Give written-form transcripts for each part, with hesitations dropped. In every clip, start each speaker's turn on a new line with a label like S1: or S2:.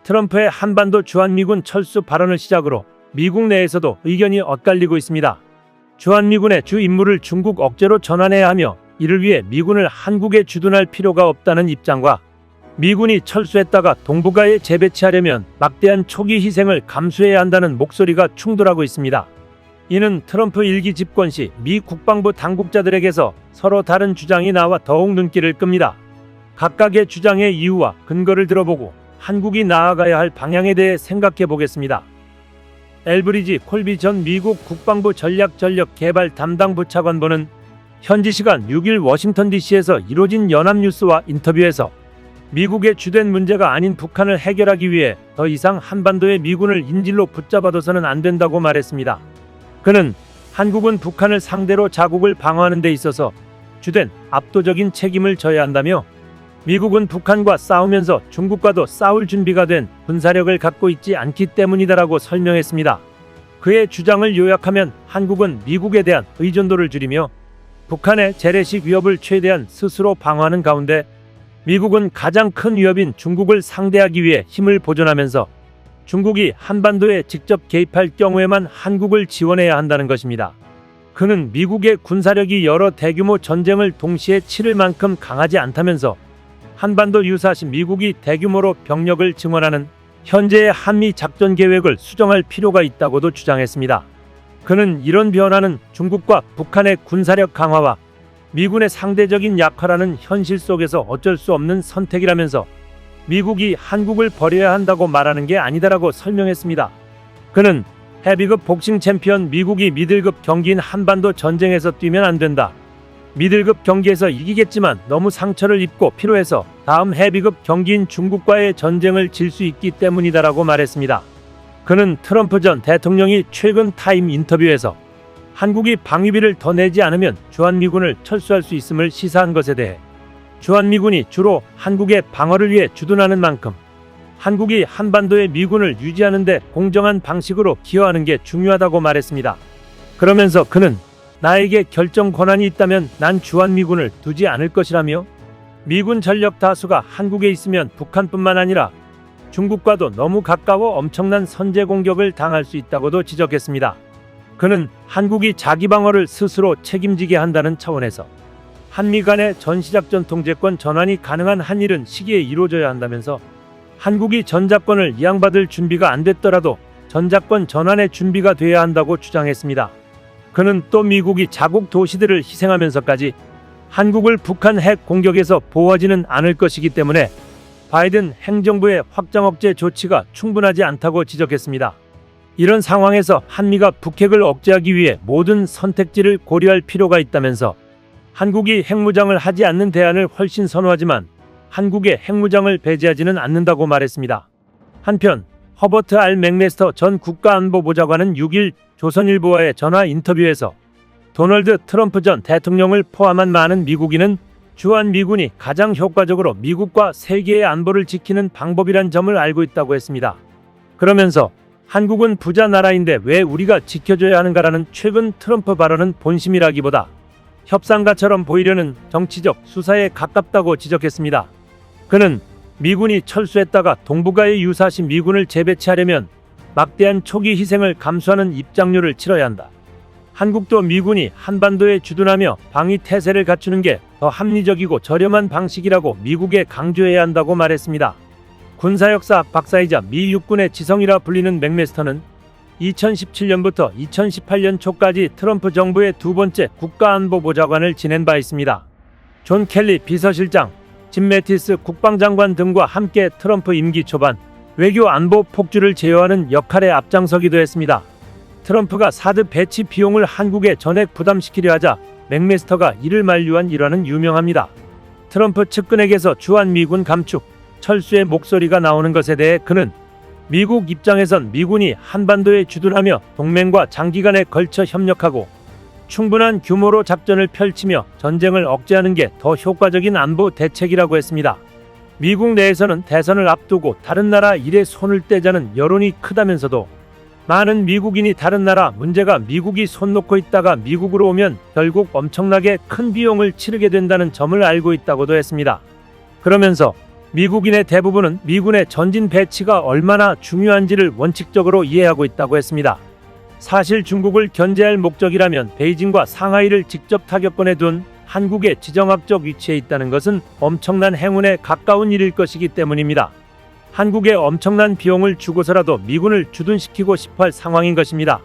S1: 트럼프의 한반도 주한미군 철수 발언을 시작으로 미국 내에서도 의견이 엇갈리고 있습니다. 주한미군의 주 임무를 중국 억제로 전환해야 하며 이를 위해 미군을 한국에 주둔할 필요가 없다는 입장과 미군이 철수했다가 동북아에 재배치하려면 막대한 초기 희생을 감수해야 한다는 목소리가 충돌하고 있습니다. 이는 트럼프 1기 집권 시 미 국방부 당국자들에게서 서로 다른 주장이 나와 더욱 눈길을 끕니다. 각각의 주장의 이유와 근거를 들어보고 한국이 나아가야 할 방향에 대해 생각해 보겠습니다. 엘브리지 콜비 전 미국 국방부 전략-전력-개발 담당 부차관보는 현지 시간 6일 워싱턴 DC에서 이뤄진 연합뉴스와 인터뷰에서 미국의 주된 문제가 아닌 북한을 해결하기 위해 더 이상 한반도의 미군을 인질로 붙잡아둬서는 안 된다고 말했습니다. 그는 한국은 북한을 상대로 자국을 방어하는 데 있어서 주된 압도적인 책임을 져야 한다며 미국은 북한과 싸우면서 중국과도 싸울 준비가 된 군사력을 갖고 있지 않기 때문이다라고 설명했습니다. 그의 주장을 요약하면 한국은 미국에 대한 의존도를 줄이며 북한의 재래식 위협을 최대한 스스로 방어하는 가운데 미국은 가장 큰 위협인 중국을 상대하기 위해 힘을 보존하면서 중국이 한반도에 직접 개입할 경우에만 한국을 지원해야 한다는 것입니다. 그는 미국의 군사력이 여러 대규모 전쟁을 동시에 치를 만큼 강하지 않다면서 한반도 유사시 미국이 대규모로 병력을 증원하는 현재의 한미 작전 계획을 수정할 필요가 있다고도 주장했습니다. 그는 이런 변화는 중국과 북한의 군사력 강화와 미군의 상대적인 약화라는 현실 속에서 어쩔 수 없는 선택이라면서 미국이 한국을 버려야 한다고 말하는 게 아니다라고 설명했습니다. 그는 헤비급 복싱 챔피언 미국이 미들급 경기인 한반도 전쟁에서 뛰면 안 된다. 미들급 경기에서 이기겠지만 너무 상처를 입고 피로해서 다음 헤비급 경기인 중국과의 전쟁을 질 수 있기 때문이다라고 말했습니다. 그는 트럼프 전 대통령이 최근 타임 인터뷰에서 한국이 방위비를 더 내지 않으면 주한미군을 철수할 수 있음을 시사한 것에 대해 주한미군이 주로 한국의 방어를 위해 주둔하는 만큼 한국이 한반도의 미군을 유지하는 데 공정한 방식으로 기여하는 게 중요하다고 말했습니다. 그러면서 그는 나에게 결정 권한이 있다면 난 주한미군을 두지 않을 것이라며 미군 전력 다수가 한국에 있으면 북한뿐만 아니라 중국과도 너무 가까워 엄청난 선제 공격을 당할 수 있다고도 지적했습니다. 그는 한국이 자기 방어를 스스로 책임지게 한다는 차원에서 한미 간의 전시작전 통제권 전환이 가능한 한일은 시기에 이루어져야 한다면서 한국이 전작권을 이양받을 준비가 안 됐더라도 전작권 전환의 준비가 돼야 한다고 주장했습니다. 그는 또 미국이 자국 도시들을 희생하면서까지 한국을 북한 핵 공격에서 보호하지는 않을 것이기 때문에 바이든 행정부의 확장 억제 조치가 충분하지 않다고 지적했습니다. 이런 상황에서 한미가 북핵을 억제하기 위해 모든 선택지를 고려할 필요가 있다면서 한국이 핵무장을 하지 않는 대안을 훨씬 선호하지만 한국의 핵무장을 배제하지는 않는다고 말했습니다. 한편 허버트 R. 맥메스터 전 국가안보보좌관은 6일 조선일보와의 전화 인터뷰에서 도널드 트럼프 전 대통령을 포함한 많은 미국인은 주한미군이 가장 효과적으로 미국과 세계의 안보를 지키는 방법이란 점을 알고 있다고 했습니다. 그러면서 한국은 부자 나라인데 왜 우리가 지켜줘야 하는가라는 최근 트럼프 발언은 본심이라기보다 협상가처럼 보이려는 정치적 수사에 가깝다고 지적했습니다. 그는 미군이 철수했다가 동북아에 유사시 미군을 재배치하려면 막대한 초기 희생을 감수하는 입장료를 치러야 한다. 한국도 미군이 한반도에 주둔하며 방위 태세를 갖추는 게 더 합리적이고 저렴한 방식이라고 미국에 강조해야 한다고 말했습니다. 군사역사학 박사이자 미 육군의 지성이라 불리는 맥메스터는 2017년부터 2018년 초까지 트럼프 정부의 두 번째 국가안보보좌관을 지낸 바 있습니다. 존 켈리 비서실장, 짐 매티스 국방장관 등과 함께 트럼프 임기 초반 외교 안보 폭주를 제어하는 역할에 앞장서기도 했습니다. 트럼프가 사드 배치 비용을 한국에 전액 부담시키려 하자 맥메스터가 이를 만류한 일화는 유명합니다. 트럼프 측근에게서 주한미군 감축, 철수의 목소리가 나오는 것에 대해 그는 미국 입장에선 미군이 한반도에 주둔하며 동맹과 장기간에 걸쳐 협력하고 충분한 규모로 작전을 펼치며 전쟁을 억제하는 게 더 효과적인 안보 대책이라고 했습니다. 미국 내에서는 대선을 앞두고 다른 나라 일에 손을 떼자는 여론이 크다면서도 많은 미국인이 다른 나라 문제가 미국이 손 놓고 있다가 미국으로 오면 결국 엄청나게 큰 비용을 치르게 된다는 점을 알고 있다고도 했습니다. 그러면서 미국인의 대부분은 미군의 전진 배치가 얼마나 중요한지를 원칙적으로 이해하고 있다고 했습니다. 사실 중국을 견제할 목적이라면 베이징과 상하이를 직접 타격권에 둔 한국의 지정학적 위치에 있다는 것은 엄청난 행운에 가까운 일일 것이기 때문입니다. 한국에 엄청난 비용을 주고서라도 미군을 주둔시키고 싶어할 상황인 것입니다.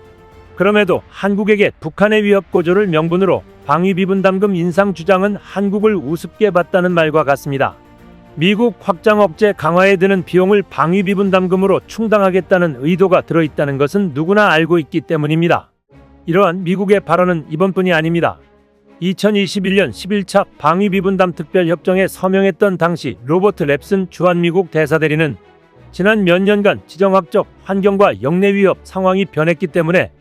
S1: 그럼에도 한국에게 북한의 위협 고조를 명분으로 방위비분담금 인상 주장은 한국을 우습게 봤다는 말과 같습니다. 미국 확장 억제 강화에 드는 비용을 방위비분담금으로 충당하겠다는 의도가 들어있다는 것은 누구나 알고 있기 때문입니다. 이러한 미국의 발언은 이번뿐이 아닙니다. 2021년 11차 방위비분담 특별협정에 서명했던 당시 로버트 랩슨 주한미국 대사대리는 지난 몇 년간 지정학적 환경과 영내 위협 상황이 변했기 때문에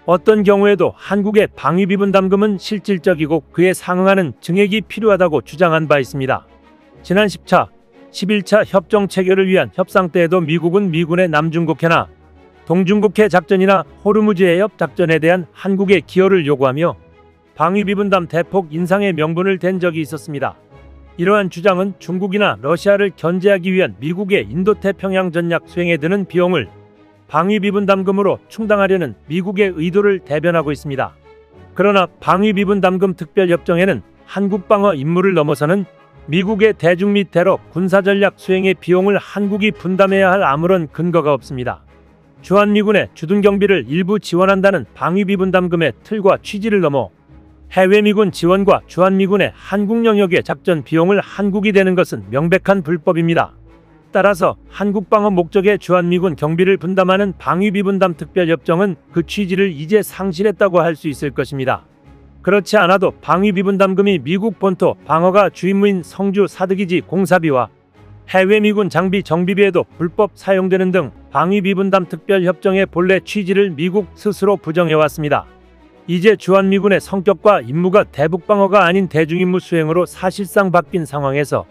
S1: 어떤 경우에도 한국의 방위비분담금은 실질적이고 그에 상응하는 증액이 필요하다고 주장한 바 있습니다. 지난 10차, 11차 협정 체결을 위한 협상 때에도 미국은 미군의 남중국해나 동중국해 작전이나 호르무즈 해협 작전에 대한 한국의 기여를 요구하며 방위비분담 대폭 인상의 명분을 댄 적이 있었습니다. 이러한 주장은 중국이나 러시아를 견제하기 위한 미국의 인도태평양 전략 수행에 드는 비용을 방위비분담금으로 충당하려는 미국의 의도를 대변하고 있습니다. 그러나 방위비분담금 특별협정에는 한국 방어 임무를 넘어서는 미국의 대중 및 대러 군사전략 수행의 비용을 한국이 분담해야 할 아무런 근거가 없습니다. 주한미군의 주둔경비를 일부 지원한다는 방위비분담금의 틀과 취지를 넘어 해외 미군 지원과 주한미군의 한국 영역의 작전 비용을 한국이 대는 것은 명백한 불법입니다. 따라서 한국 방어 목적의 주한미군 경비를 분담하는 방위비분담 특별협정은 그 취지를 이제 상실했다고 할 수 있을 것입니다. 그렇지 않아도 방위비분담금이 미국 본토 방어가 주임무인 성주 사드기지 공사비와 해외 미군 장비 정비비에도 불법 사용되는 등 방위비분담 특별협정의 본래 취지를 미국 스스로 부정해왔습니다. 이제 주한미군의 성격과 임무가 대북방어가 아닌 대중임무 수행으로 사실상 바뀐 상황에서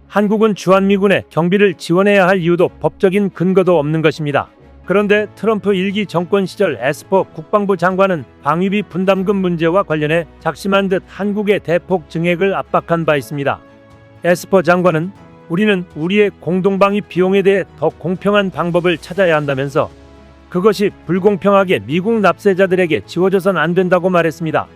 S1: 한국은 주한미군의 경비를 지원해야 할 이유도 법적인 근거도 없는 것입니다. 그런데 트럼프 1기 정권 시절 에스퍼 국방부 장관은 방위비 분담금 문제와 관련해 작심한 듯 한국의 대폭 증액을 압박한 바 있습니다. 에스퍼 장관은 우리는 우리의 공동방위 비용에 대해 더 공평한 방법을 찾아야 한다면서 그것이 불공평하게 미국 납세자들에게 지워져선 안 된다고 말했습니다.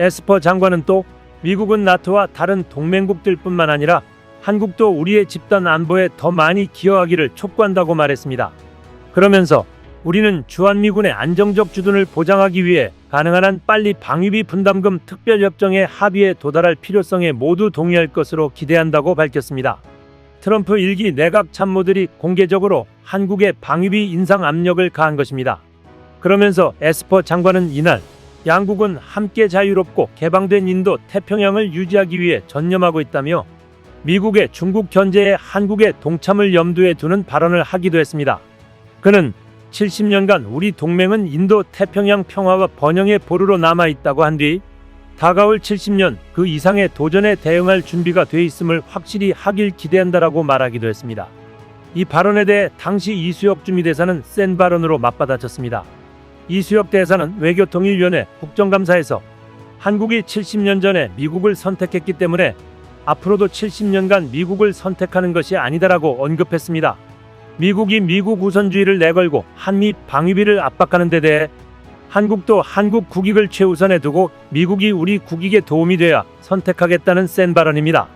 S1: 에스퍼 장관은 또 미국은 나토와 다른 동맹국들뿐만 아니라 한국도 우리의 집단 안보에 더 많이 기여하기를 촉구한다고 말했습니다. 그러면서 우리는 주한미군의 안정적 주둔을 보장하기 위해 가능한 한 빨리 방위비 분담금 특별협정의 합의에 도달할 필요성에 모두 동의할 것으로 기대한다고 밝혔습니다. 트럼프 1기 내각 참모들이 공개적으로 한국의 방위비 인상 압력을 가한 것입니다. 그러면서 에스퍼 장관은 이날 양국은 함께 자유롭고 개방된 인도 태평양을 유지하기 위해 전념하고 있다며 미국의 중국 견제에 한국의 동참을 염두에 두는 발언을 하기도 했습니다. 그는 70년간 우리 동맹은 인도 태평양 평화와 번영의 보루로 남아있다고 한 뒤 다가올 70년 그 이상의 도전에 대응할 준비가 돼 있음을 확실히 하길 기대한다라고 말하기도 했습니다. 이 발언에 대해 당시 이수혁 주미대사는 센 발언으로 맞받아쳤습니다. 이수혁 대사는 외교통일위원회 국정감사에서 한국이 70년 전에 미국을 선택했기 때문에 앞으로도 70년간 미국을 선택하는 것이 아니다라고 언급했습니다. 미국이 미국 우선주의를 내걸고 한미 방위비를 압박하는 데 대해 한국도 한국 국익을 최우선에 두고 미국이 우리 국익에 도움이 돼야 선택하겠다는 센 발언입니다.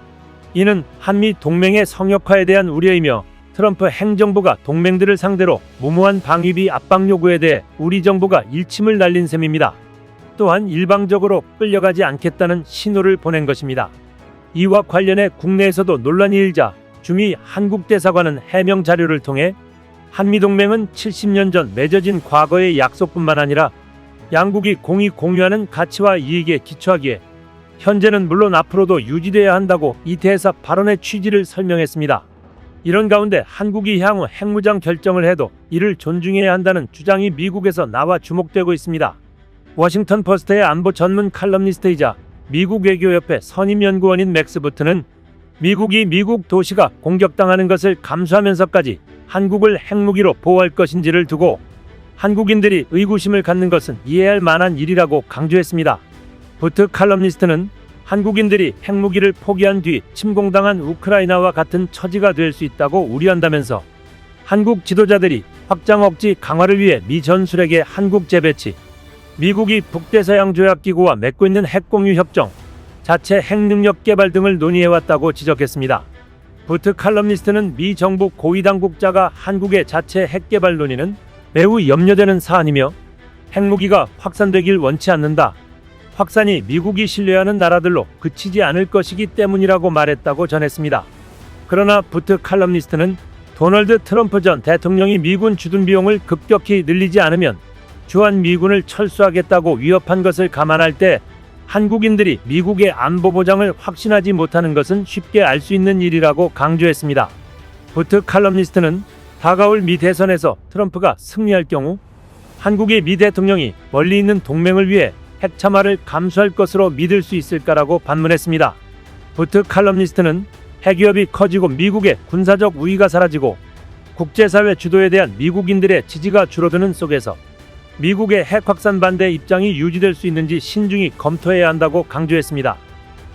S1: 이는 한미 동맹의 성역화에 대한 우려이며 트럼프 행정부가 동맹들을 상대로 무모한 방위비 압박 요구에 대해 우리 정부가 일침을 날린 셈입니다. 또한 일방적으로 끌려가지 않겠다는 신호를 보낸 것입니다. 이와 관련해 국내에서도 논란이 일자 주미 한국 대사관은 해명 자료를 통해 한미동맹은 70년 전 맺어진 과거의 약속뿐만 아니라 양국이 공히 공유하는 가치와 이익에 기초하기에 현재는 물론 앞으로도 유지돼야 한다고 이 대사 발언의 취지를 설명했습니다. 이런 가운데 한국이 향후 핵무장 결정을 해도 이를 존중해야 한다는 주장이 미국에서 나와 주목되고 있습니다. 워싱턴 포스트의 안보 전문 칼럼니스트이자 미국 외교협회 선임연구원인 맥스 부트는 미국이 미국 도시가 공격당하는 것을 감수하면서까지 한국을 핵무기로 보호할 것인지를 두고 한국인들이 의구심을 갖는 것은 이해할 만한 일이라고 강조했습니다. 부트 칼럼니스트는 한국인들이 핵무기를 포기한 뒤 침공당한 우크라이나와 같은 처지가 될 수 있다고 우려한다면서 한국 지도자들이 확장 억지 강화를 위해 미 전술핵의 한국 재배치, 미국이 북대서양 조약기구와 맺고 있는 핵공유 협정, 자체 핵능력 개발 등을 논의해왔다고 지적했습니다. 부트 칼럼니스트는 미 정부 고위 당국자가 한국의 자체 핵개발 논의는 매우 염려되는 사안이며 핵무기가 확산되길 원치 않는다. 확산이 미국이 신뢰하는 나라들로 그치지 않을 것이기 때문이라고 말했다고 전했습니다. 그러나 부트 칼럼니스트는 도널드 트럼프 전 대통령이 미군 주둔 비용을 급격히 늘리지 않으면 주한 미군을 철수하겠다고 위협한 것을 감안할 때 한국인들이 미국의 안보 보장을 확신하지 못하는 것은 쉽게 알 수 있는 일이라고 강조했습니다. 부트 칼럼니스트는 다가올 미 대선에서 트럼프가 승리할 경우 한국의 미 대통령이 멀리 있는 동맹을 위해 핵 참화를 감수할 것으로 믿을 수 있을까라고 반문했습니다. 부트 칼럼니스트는 핵위협이 커지고 미국의 군사적 우위가 사라지고 국제사회 주도에 대한 미국인들의 지지가 줄어드는 속에서 미국의 핵 확산 반대 입장이 유지될 수 있는지 신중히 검토해야 한다고 강조했습니다.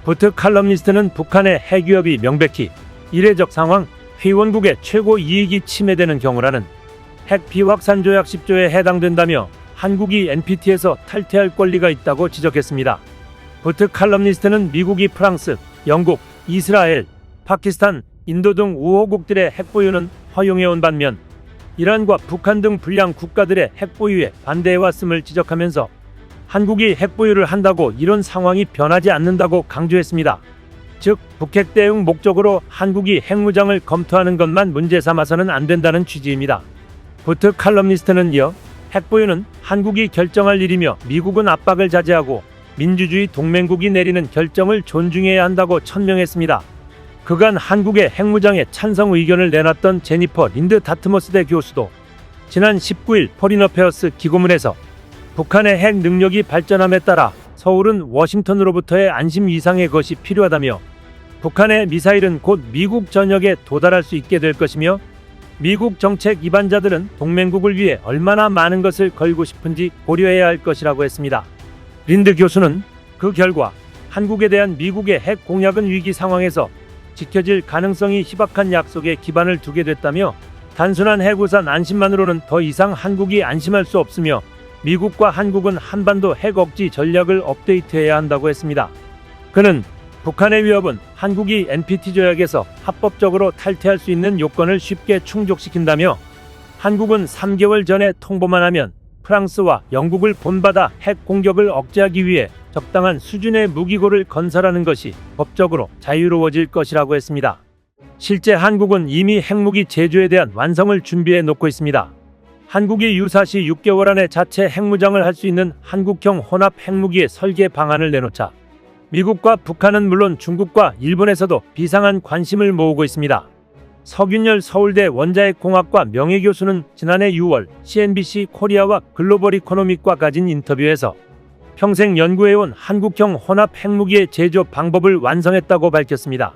S1: 부트 칼럼니스트는 북한의 핵위협이 명백히 이례적 상황, 회원국의 최고 이익이 침해되는 경우라는 핵 비확산 조약 10조에 해당된다며 한국이 NPT에서 탈퇴할 권리가 있다고 지적했습니다. 부트 칼럼니스트는 미국이 프랑스, 영국, 이스라엘, 파키스탄, 인도 등 우호국들의 핵보유는 허용해온 반면 이란과 북한 등 불량 국가들의 핵보유에 반대해왔음을 지적하면서 한국이 핵보유를 한다고 이런 상황이 변하지 않는다고 강조했습니다. 즉, 북핵 대응 목적으로 한국이 핵무장을 검토하는 것만 문제 삼아서는 안 된다는 취지입니다. 부트 칼럼니스트는 이어 핵보유는 한국이 결정할 일이며 미국은 압박을 자제하고 민주주의 동맹국이 내리는 결정을 존중해야 한다고 천명했습니다. 그간 한국의 핵무장에 찬성 의견을 내놨던 제니퍼 린드 다트머스대 교수도 지난 19일 포린 어페어스 기고문에서 북한의 핵 능력이 발전함에 따라 서울은 워싱턴으로부터의 안심 이상의 것이 필요하다며 북한의 미사일은 곧 미국 전역에 도달할 수 있게 될 것이며 미국 정책 이반자들은 동맹국을 위해 얼마나 많은 것을 걸고 싶은지 고려해야 할 것이라고 했습니다. 린드 교수는 그 결과 한국에 대한 미국의 핵 공약은 위기 상황에서 지켜질 가능성이 희박한 약속에 기반을 두게 됐다며 단순한 핵우산 안심만으로는 더 이상 한국이 안심할 수 없으며 미국과 한국은 한반도 핵 억지 전략을 업데이트해야 한다고 했습니다. 그는 북한의 위협은 한국이 NPT 조약에서 합법적으로 탈퇴할 수 있는 요건을 쉽게 충족시킨다며 한국은 3개월 전에 통보만 하면 프랑스와 영국을 본받아 핵 공격을 억제하기 위해 적당한 수준의 무기고를 건설하는 것이 법적으로 자유로워질 것이라고 했습니다. 실제 한국은 이미 핵무기 제조에 대한 완성을 준비해 놓고 있습니다. 한국이 유사시 6개월 안에 자체 핵무장을 할 수 있는 한국형 혼합 핵무기의 설계 방안을 내놓자 미국과 북한은 물론 중국과 일본에서도 비상한 관심을 모으고 있습니다. 서균열 서울대 원자핵공학과 명예교수는 지난해 6월 CNBC 코리아와 글로벌 이코노믹과 가진 인터뷰에서 평생 연구해온 한국형 혼합 핵무기의 제조 방법을 완성했다고 밝혔습니다.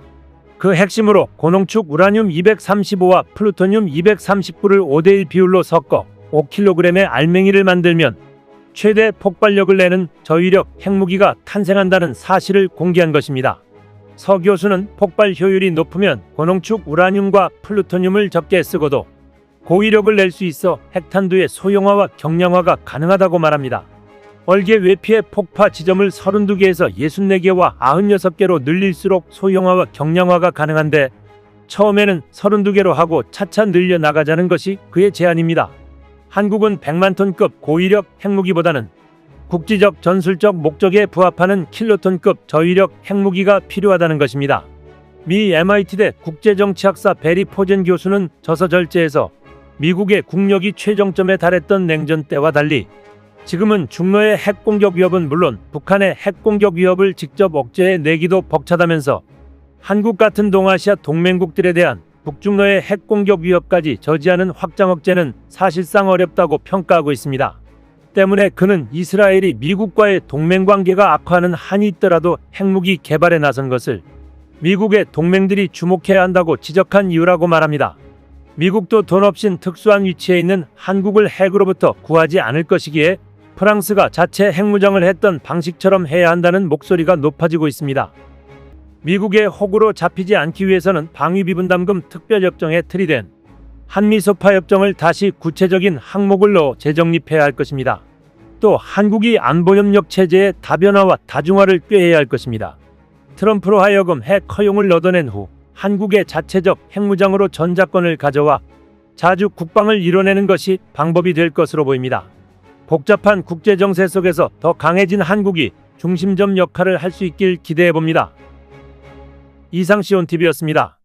S1: 그 핵심으로 고농축 우라늄 235와 플루토늄 239를 5대1 비율로 섞어 5kg의 알맹이를 만들면 최대 폭발력을 내는 저위력 핵무기가 탄생한다는 사실을 공개한 것입니다. 서 교수는 폭발 효율이 높으면 고농축 우라늄과 플루토늄을 적게 쓰고도 고위력을 낼 수 있어 핵탄두의 소형화와 경량화가 가능하다고 말합니다. 얼개 외피의 폭파 지점을 32개에서 64개와 96개로 늘릴수록 소형화와 경량화가 가능한데 처음에는 32개로 하고 차차 늘려 나가자는 것이 그의 제안입니다. 한국은 100만 톤급 고위력 핵무기보다는 국지적 전술적 목적에 부합하는 킬로톤급 저위력 핵무기가 필요하다는 것입니다. 미 MIT대 국제정치학사 베리 포젠 교수는 저서 절제에서 미국의 국력이 최정점에 달했던 냉전 때와 달리 지금은 중로의 핵공격 위협은 물론 북한의 핵공격 위협을 직접 억제해 내기도 벅차다면서 한국 같은 동아시아 동맹국들에 대한 북중로의 핵공격 위협까지 저지하는 확장 억제는 사실상 어렵다고 평가하고 있습니다. 때문에 그는 이스라엘이 미국과의 동맹관계가 악화하는 한이 있더라도 핵무기 개발에 나선 것을 미국의 동맹들이 주목해야 한다고 지적한 이유라고 말합니다. 미국도 돈 없인 특수한 위치에 있는 한국을 핵으로부터 구하지 않을 것이기에 프랑스가 자체 핵무장을 했던 방식처럼 해야 한다는 목소리가 높아지고 있습니다. 미국의 호구로 잡히지 않기 위해서는 방위비분담금 특별협정에 틀이 된 한미소파협정을 다시 구체적인 항목을 넣어 재정립해야 할 것입니다. 또 한국이 안보협력 체제의 다변화와 다중화를 꾀해야 할 것입니다. 트럼프로 하여금 핵 허용을 얻어낸 후 한국의 자체적 핵무장으로 전자권을 가져와 자주 국방을 이뤄내는 것이 방법이 될 것으로 보입니다. 복잡한 국제정세 속에서 더 강해진 한국이 중심점 역할을 할 수 있길 기대해 봅니다. 이상 시온TV였습니다.